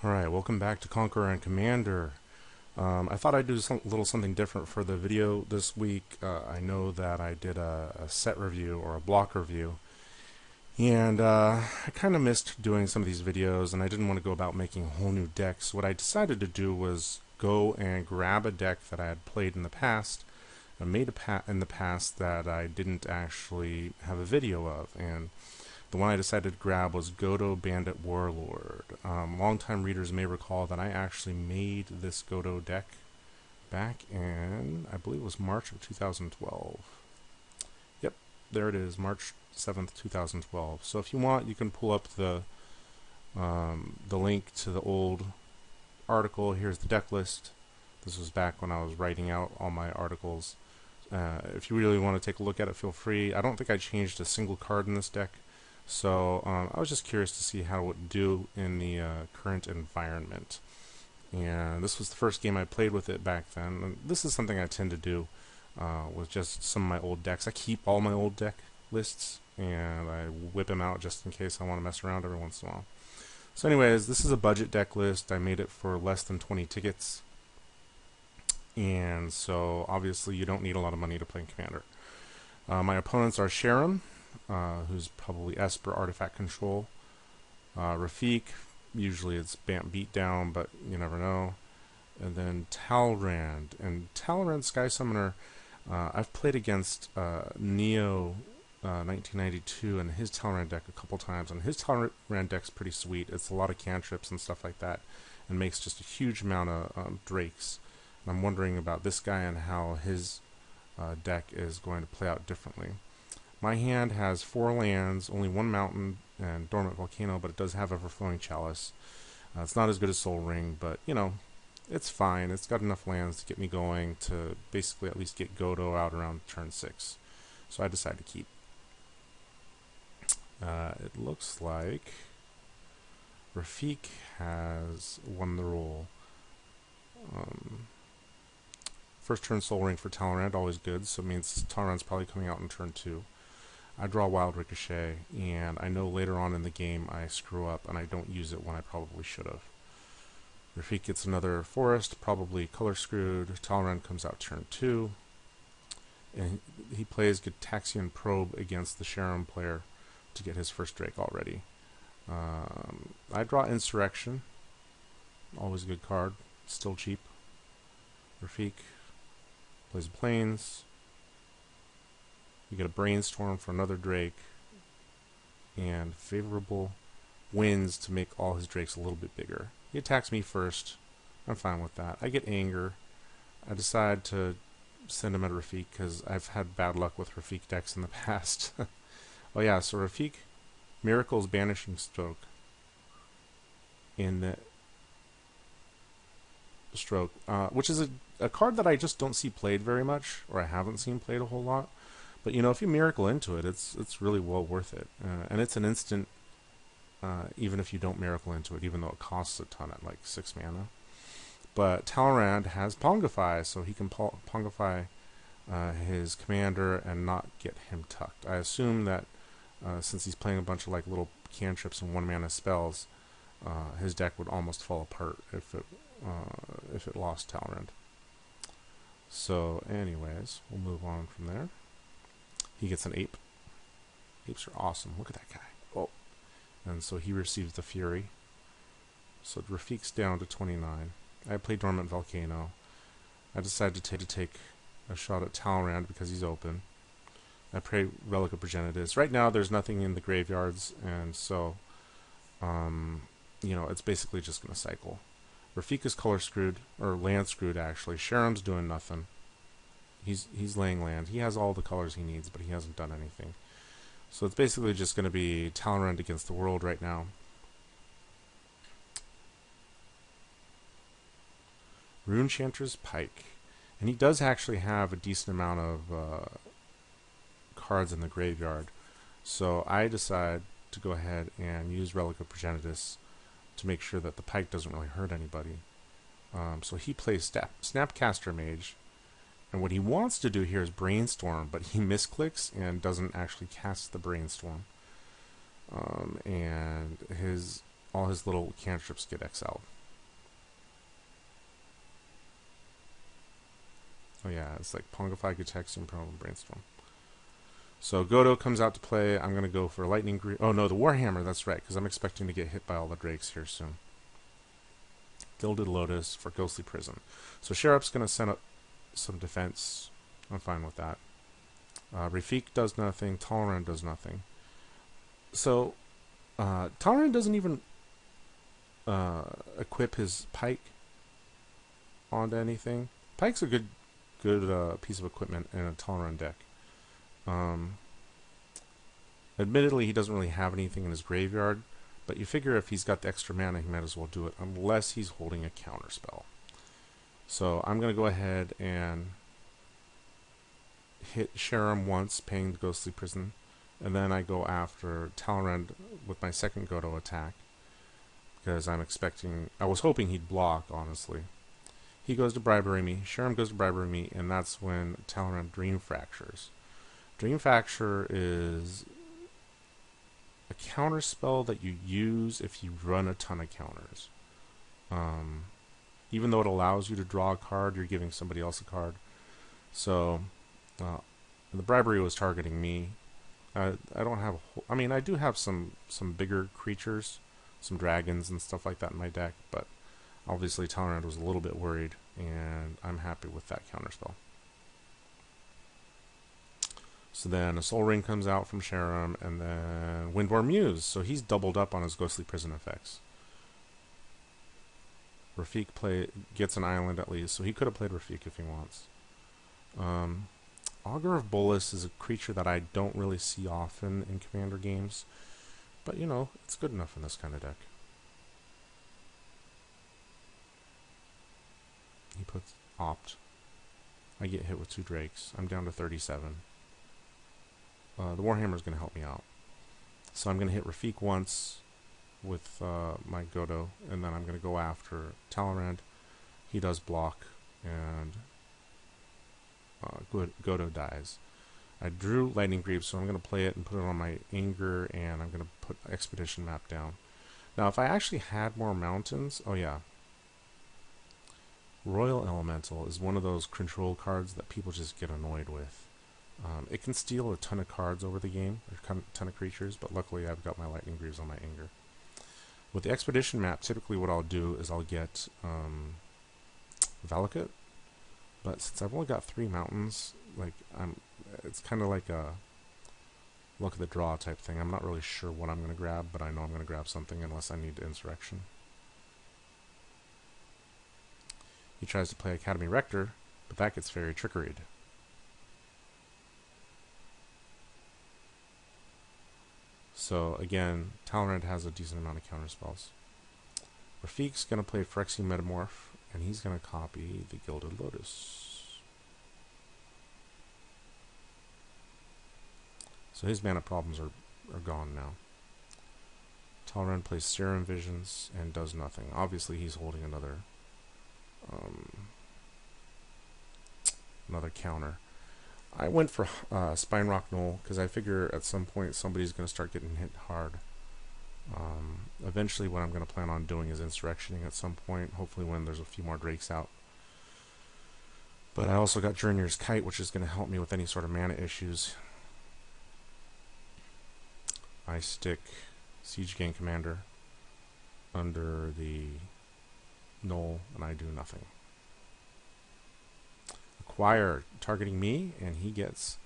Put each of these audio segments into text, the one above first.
Alright, welcome back to Conqueror and Commander. I thought I'd do a little something different for the video this week. I know that I did a set review or a block review, and I kind of missed doing some of these videos, and I didn't want to go about making whole new decks. What I decided to do was go and grab a deck that I had played in the past, and made in the past that I didn't actually have a video of, and the one I decided to grab was Godo, Bandit, Warlord. Longtime readers may recall that I actually made this Godo deck back in, I believe it was March of 2012. Yep, there it is, March 7th, 2012. So if you want, you can pull up the link to the old article. Here's the deck list. This was back when I was writing out all my articles. If you really want to take a look at it, feel free. I don't think I changed a single card in this deck. So I was just curious to see how it would do in the current environment. And this was the first game I played with it back then. And this is something I tend to do with just some of my old decks. I keep all my old deck lists and I whip them out just in case I want to mess around every once in a while. So anyways, this is a budget deck list. I made it for less than 20 tickets. And so obviously you don't need a lot of money to play Commander. My opponents are Sharon, who's probably Esper Artifact Control. Rafik, usually it's Bamp Beatdown, but you never know. And then Talrand. And Talrand Sky Summoner, I've played against Neo 1992 and his Talrand deck a couple times, and his Talrand deck's pretty sweet. It's a lot of cantrips and stuff like that, and makes just a huge amount of drakes. And I'm wondering about this guy and how his deck is going to play out differently. My hand has 4 lands, only 1 mountain and Dormant Volcano, but it does have Everflowing Chalice. It's not as good as Soul Ring, but you know, it's fine. It's got enough lands to get me going to basically at least get Godo out around turn 6. So I decided to keep. It looks like Rafik has won the roll. First turn Soul Ring for Talrand, always good, so it means Talrand's probably coming out in turn 2. I draw Wild Ricochet, and I know later on in the game I screw up and I don't use it when I probably should have. Rafik gets another forest, probably color screwed. Talrand comes out turn 2, and he plays Gitaxian Probe against the Sharon player to get his first Drake already. I draw Insurrection, always a good card, still cheap. Rafik plays Plains. You get a Brainstorm for another Drake, and favorable winds to make all his Drakes a little bit bigger. He attacks me first. I'm fine with that. I get Anger. I decide to send him at Rafik because I've had bad luck with Rafik decks in the past. Oh yeah, so Rafik Miracle's Banishing Stroke in the Stroke, which is a card that I just don't see played very much, or I haven't seen played a whole lot. But you know, if you Miracle into it, it's really well worth it, and it's an instant. Even if you don't Miracle into it, even though it costs a ton at like 6 mana. But Talrand has Pongify, so he can Pongify his commander and not get him tucked. I assume that since he's playing a bunch of like little cantrips and 1 mana spells, his deck would almost fall apart if it lost Talrand. So, anyways, we'll move on from there. He gets an Ape. Apes are awesome. Look at that guy. Oh. And so he receives the Fury. So Rafik's down to 29. I play Dormant Volcano. I decided to take a shot at Talrand because he's open. I play Relic of Progenitus. Right now there's nothing in the graveyards, and so you know, it's basically just going to cycle. Rafik is color screwed, or land screwed actually. Sharon's doing nothing. He's laying land. He has all the colors he needs, but he hasn't done anything. So it's basically just going to be Talrand against the world right now. Runechanter's Pike. And he does actually have a decent amount of cards in the graveyard. So I decide to go ahead and use Relic of Progenitus to make sure that the Pike doesn't really hurt anybody. So he plays Snapcaster Mage. And what he wants to do here is Brainstorm, but he misclicks and doesn't actually cast the Brainstorm. And his all his little cantrips get exiled. Oh yeah, it's like Pongify, Gutaxian, Problem, Brainstorm. So Godo comes out to play. I'm going to go for Lightning Greaves. Oh no, the Warhammer, that's right, because I'm expecting to get hit by all the drakes here soon. Gilded Lotus for Ghostly Prison. So Sherup's going to send up some defense. I'm fine with that. Rafik does nothing. Tolerant does nothing. So Tolerant doesn't even equip his pike onto anything. Pike's a good piece of equipment in a Tolerant deck. Admittedly, he doesn't really have anything in his graveyard, but you figure if he's got the extra mana, he might as well do it, unless he's holding a counterspell. So I'm going to go ahead and hit Sharam once, paying the Ghostly Prison, and then I go after Talrand with my second Godo attack, because I was hoping he'd block, honestly. He goes to Bribery Me, Sharam goes to Bribery Me, and that's when Talrand Dream Fractures. Dream Fracture is a counter spell that you use if you run a ton of counters. Even though it allows you to draw a card, you're giving somebody else a card. So the Bribery was targeting me. I don't have. I mean, I do have some bigger creatures, some dragons and stuff like that in my deck, but obviously Talrand was a little bit worried, and I'm happy with that counterspell. So then a Soul Ring comes out from Sharam, and then Windborne Muse. So he's doubled up on his Ghostly Prison effects. Rafik gets an island at least, so he could have played Rafik if he wants. Augur of Bolas is a creature that I don't really see often in Commander games, but you know, it's good enough in this kind of deck. He puts Opt. I get hit with 2 Drakes. I'm down to 37. The Warhammer is going to help me out. So I'm going to hit Rafik once with my Godo, and then I'm going to go after Talrand. He does block, and Godo dies. I drew Lightning Greaves, so I'm going to play it and put it on my Anger, and I'm going to put Expedition Map down. Now, if I actually had more mountains, oh yeah, Royal Elemental is one of those control cards that people just get annoyed with. It can steal a ton of cards over the game, a ton of creatures, but luckily I've got my Lightning Greaves on my Anger. With the Expedition Map, typically what I'll do is I'll get Valakut, but since I've only got 3 mountains, like it's kind of like a luck of the draw type thing. I'm not really sure what I'm going to grab, but I know I'm going to grab something unless I need Insurrection. He tries to play Academy Rector, but that gets very trickeried. So again, Talrand has a decent amount of counterspells. Rafik's going to play Phyrexian Metamorph, and he's going to copy the Gilded Lotus. So his mana problems are gone now. Talrand plays Serum Visions and does nothing. Obviously he's holding another counter. I went for Spine Rock Knoll because I figure at some point somebody's going to start getting hit hard. Eventually what I'm going to plan on doing is Insurrectioning at some point, hopefully when there's a few more Drakes out. But I also got Journeyer's Kite, which is going to help me with any sort of mana issues. I stick Siege Gang Commander under the Knoll, and I do nothing. Acquire, targeting me, and he gets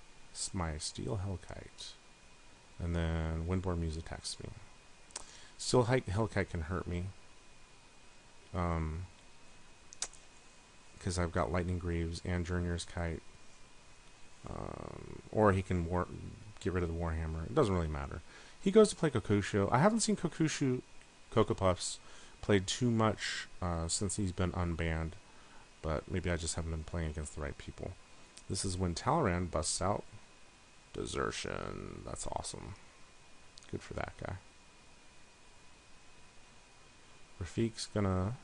my Steel Hellkite. And then Windborne Muse attacks me. Steel Hellkite can hurt me. Because I've got Lightning Greaves and Journeyer's Kite. Or he can get rid of the Warhammer. It doesn't really matter. He goes to play Kokushu. I haven't seen Kokushu Cocoa Puffs played too much since he's been unbanned. But maybe I just haven't been playing against the right people. This is when Talrand busts out Desertion. That's awesome. Good for that guy. Rafik's gonna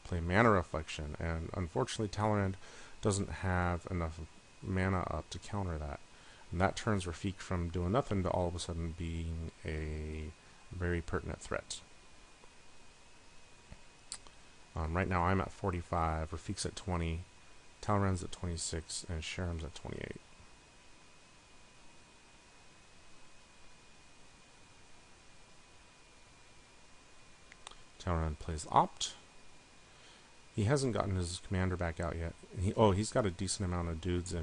play Mana Reflection, and unfortunately Talrand doesn't have enough mana up to counter that. And that turns Rafik from doing nothing to all of a sudden being a very pertinent threat. Right now I'm at 45, Rafiq's at 20, Talrand's at 26, and Sharam's at 28. Talrand plays Opt. He hasn't gotten his commander back out yet. He's got a decent amount of dudes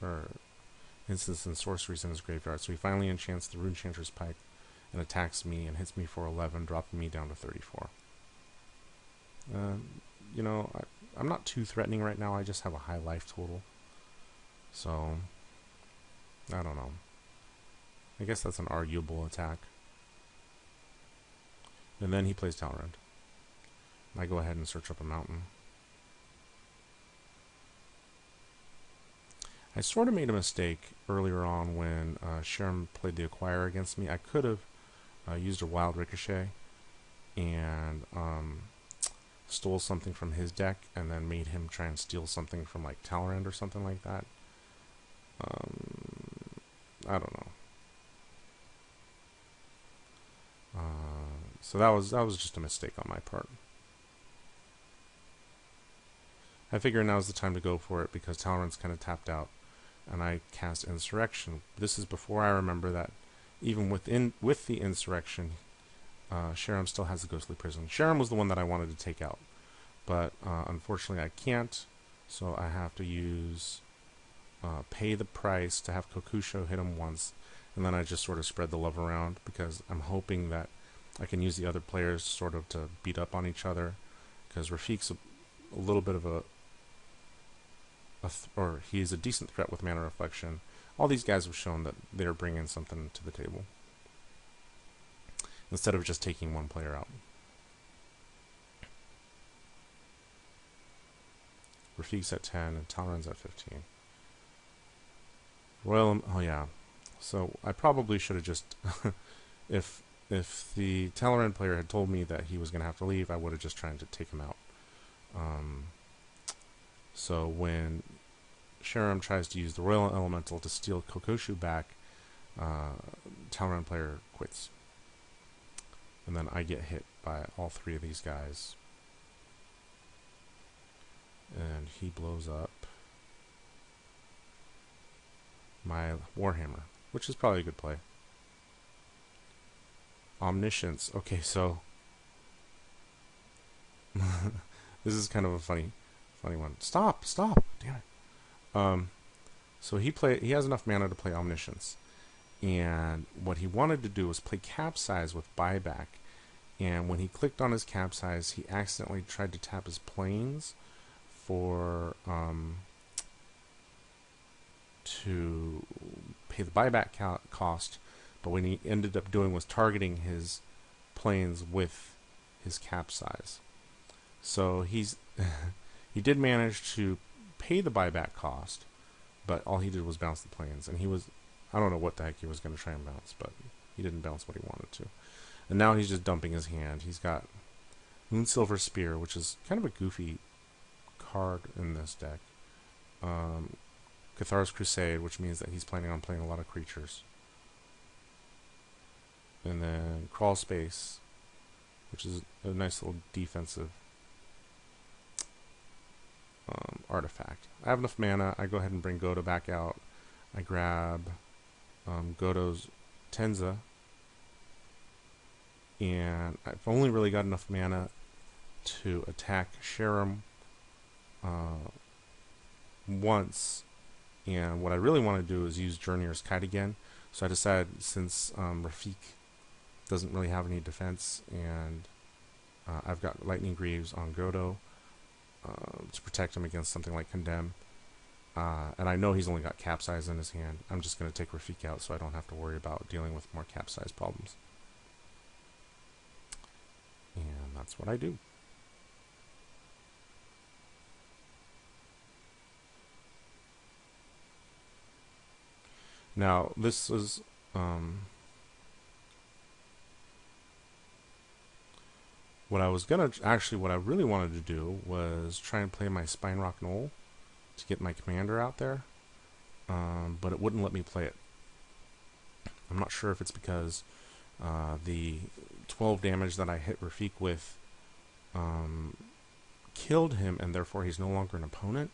or instants and sorceries in his graveyard. So he finally enchants the Runechanter's Pike and attacks me and hits me for 11, dropping me down to 34. You know, I'm not too threatening right now. I just have a high life total. So, I don't know. I guess that's an arguable attack. And then he plays Talrand. I go ahead and search up a mountain. I sort of made a mistake earlier on when Sharam played the Acquire against me. I could have used a Wild Ricochet and stole something from his deck and then made him try and steal something from like Talrand or something like that. I don't know. So that was just a mistake on my part. I figure now's the time to go for it because Talrand's kind of tapped out, and I cast Insurrection. This is before I remember that even with the Insurrection, Sharam still has the Ghostly Prison. Sharam was the one that I wanted to take out, but unfortunately I can't, so I have to use pay the price to have Kokusho hit him once, and then I just sort of spread the love around because I'm hoping that I can use the other players sort of to beat up on each other, because Rafiq's a little bit of or he's a decent threat with Mana Reflection. All these guys have shown that they're bringing something to the table instead of just taking one player out. Rafiq's at 10 and Talrand's at 15. Oh yeah. So I probably should have just if the Talrand player had told me that he was going to have to leave, I would have just tried to take him out. So when Sharam tries to use the Royal Elemental to steal Kokoshu back, Talrand player quits. And then I get hit by all three of these guys. And he blows up my Warhammer, which is probably a good play. Omniscience. Okay, so this is kind of a funny one. Stop! Damn it. So he has enough mana to play Omniscience, and what he wanted to do was play Capsize with Buyback. And when he clicked on his Capsize, he accidentally tried to tap his planes for to pay the buyback cost. But what he ended up doing was targeting his planes with his Capsize. So he did manage to pay the buyback cost, but all he did was bounce the planes. And I don't know what the heck he was going to try and bounce, but he didn't bounce what he wanted to. And now he's just dumping his hand. He's got Moonsilver Spear, which is kind of a goofy card in this deck. Cathar's Crusade, which means that he's planning on playing a lot of creatures. And then Crawl Space, which is a nice little defensive artifact. I have enough mana. I go ahead and bring Godo back out. I grab Godo's Tenza. And I've only really got enough mana to attack Sharam once. And what I really want to do is use Journeyer's Kite again. So I decided, since Rafiq doesn't really have any defense, and I've got Lightning Greaves on Godo to protect him against something like Condemn, and I know he's only got Capsize in his hand, I'm just going to take Rafiq out so I don't have to worry about dealing with more Capsize problems. And that's what I do. Now, this is what I really wanted to do was try and play my Spinerock Knoll to get my commander out there, but it wouldn't let me play it. I'm not sure if it's because the 12 damage that I hit Rafiq with killed him, and therefore he's no longer an opponent.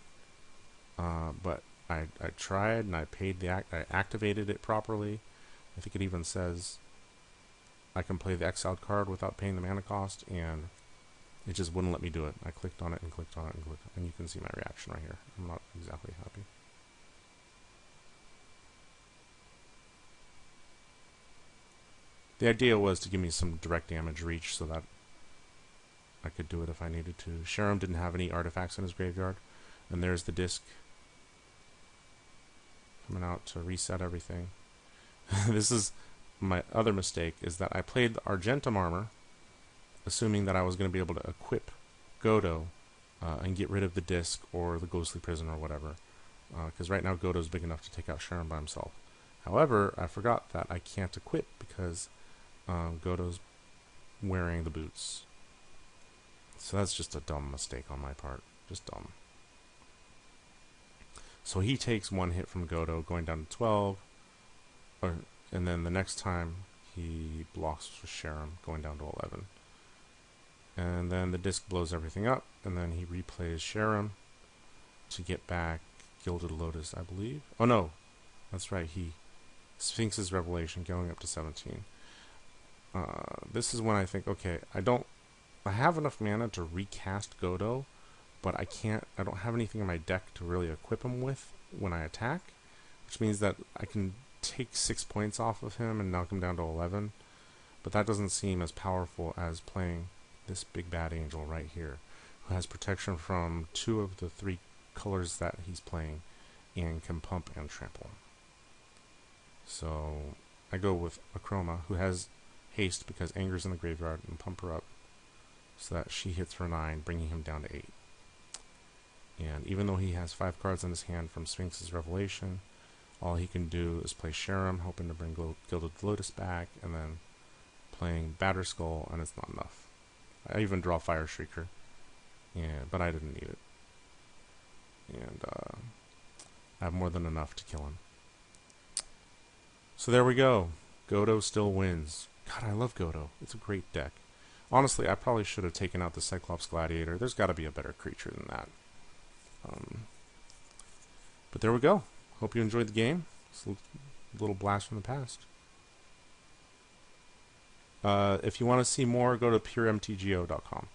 But I tried, and I paid I activated it properly. I think it even says I can play the exiled card without paying the mana cost, and it just wouldn't let me do it. I clicked on it and clicked on it and clicked on it, and you can see my reaction right here. I'm not exactly happy. The idea was to give me some direct damage reach so that I could do it if I needed to. Sharam didn't have any artifacts in his graveyard, and there's the disc coming out to reset everything. This is my other mistake, is that I played the Argentum armor, assuming that I was going to be able to equip Godo and get rid of the disc or the ghostly prison or whatever, because right now Godo's big enough to take out Sharam by himself. However, I forgot that I can't equip because Godo's wearing the boots. So that's just a dumb mistake on my part. Just dumb. So he takes one hit from Godo, going down to 12, and then the next time he blocks with Sharam, going down to 11. And then the disc blows everything up, and then he replays Sharam to get back Gilded Lotus, I believe. Oh no, that's right, he Sphinx's Revelation, going up to 17. This is when I think, okay, I have enough mana to recast Godo, but I don't have anything in my deck to really equip him with when I attack, which means that I can take 6 points off of him and knock him down to 11, but that doesn't seem as powerful as playing this big bad angel right here, who has protection from 2 of the 3 colors that he's playing and can pump and trample. So I go with Akroma, who has haste because Anger's in the graveyard, and pump her up so that she hits for 9, bringing him down to 8. And even though he has 5 cards in his hand from Sphinx's Revelation, all he can do is play Sharam, hoping to bring Gilded Lotus back, and then playing Batterskull, and it's not enough. I even draw Fire Shrieker, but I didn't need it. And I have more than enough to kill him. So there we go. Godo still wins. God, I love Godo. It's a great deck. Honestly, I probably should have taken out the Cyclops Gladiator. There's got to be a better creature than that. But there we go. Hope you enjoyed the game. It's a little blast from the past. If you want to see more, go to puremtgo.com.